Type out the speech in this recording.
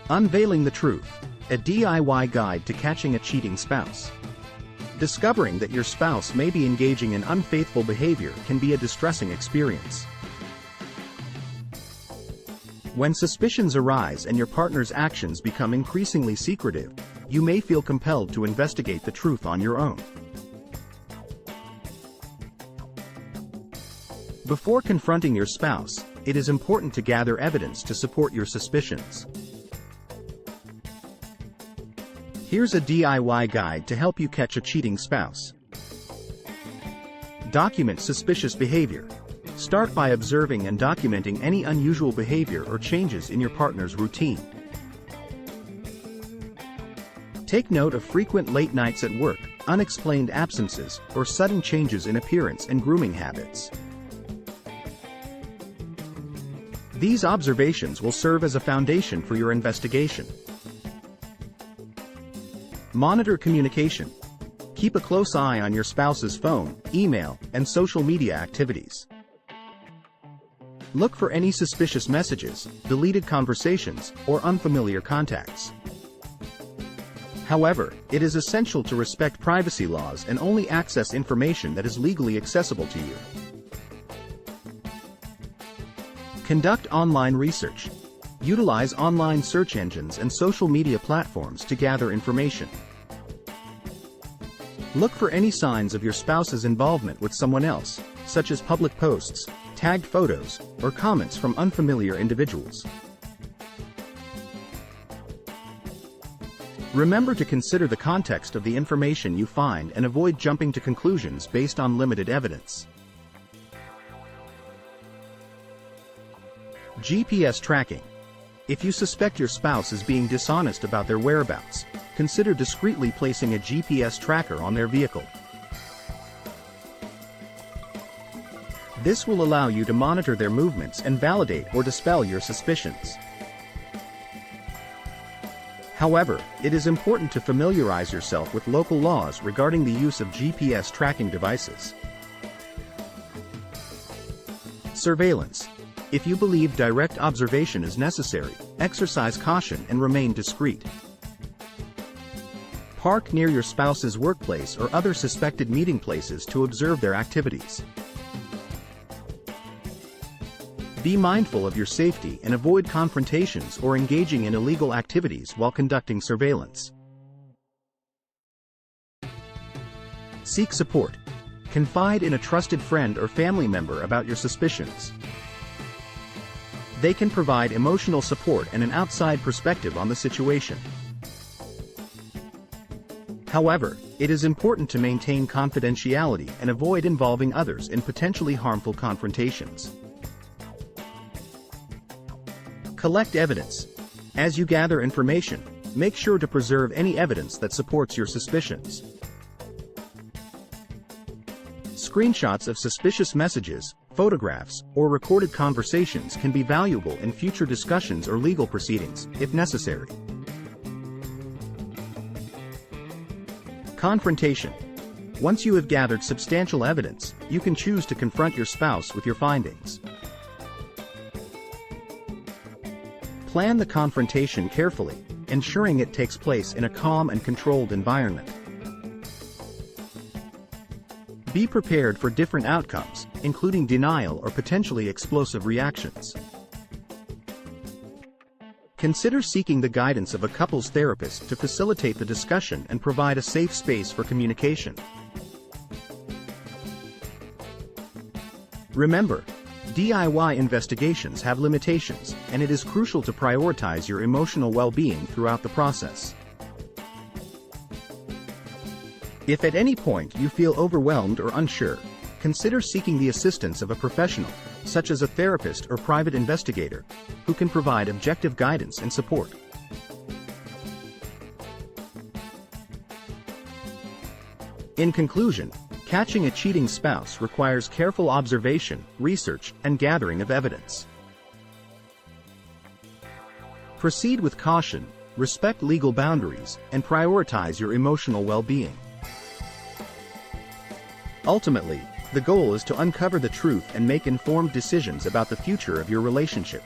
Unveiling the Truth, a DIY guide to catching a cheating spouse. Discovering that your spouse may be engaging in unfaithful behavior can be a distressing experience. When suspicions arise and your partner's actions become increasingly secretive, you may feel compelled to investigate the truth on your own. Before confronting your spouse, it is important to gather evidence to support your suspicions. Here's a DIY guide to help you catch a cheating spouse. Document suspicious behavior. Start by observing and documenting any unusual behavior or changes in your partner's routine. Take note of frequent late nights at work, unexplained absences, or sudden changes in appearance and grooming habits. These observations will serve as a foundation for your investigation. Monitor communication. Keep a close eye on your spouse's phone, email, and social media activities. Look for any suspicious messages, deleted conversations, or unfamiliar contacts. However, it is essential to respect privacy laws and only access information that is legally accessible to you. Conduct online research. Utilize online search engines and social media platforms to gather information. Look for any signs of your spouse's involvement with someone else, such as public posts, tagged photos, or comments from unfamiliar individuals. Remember to consider the context of the information you find and avoid jumping to conclusions based on limited evidence. GPS tracking. If you suspect your spouse is being dishonest about their whereabouts, consider discreetly placing a GPS tracker on their vehicle. This will allow you to monitor their movements and validate or dispel your suspicions. However, it is important to familiarize yourself with local laws regarding the use of GPS tracking devices. Surveillance. If you believe direct observation is necessary, exercise caution and remain discreet. Park near your spouse's workplace or other suspected meeting places to observe their activities. Be mindful of your safety and avoid confrontations or engaging in illegal activities while conducting surveillance. Seek support. Confide in a trusted friend or family member about your suspicions. They can provide emotional support and an outside perspective on the situation. However, it is important to maintain confidentiality and avoid involving others in potentially harmful confrontations. Collect evidence. As you gather information, make sure to preserve any evidence that supports your suspicions. Screenshots of suspicious messages, photographs, or recorded conversations can be valuable in future discussions or legal proceedings, if necessary. Confrontation. Once you have gathered substantial evidence, you can choose to confront your spouse with your findings. Plan the confrontation carefully, ensuring it takes place in a calm and controlled environment. Be prepared for different outcomes, including denial or potentially explosive reactions. Consider seeking the guidance of a couples therapist to facilitate the discussion and provide a safe space for communication. Remember, DIY investigations have limitations, and it is crucial to prioritize your emotional well-being throughout the process. If at any point you feel overwhelmed or unsure, consider seeking the assistance of a professional, such as a therapist or private investigator, who can provide objective guidance and support. In conclusion, catching a cheating spouse requires careful observation, research, and gathering of evidence. Proceed with caution, respect legal boundaries, and prioritize your emotional well-being. Ultimately, the goal is to uncover the truth and make informed decisions about the future of your relationship.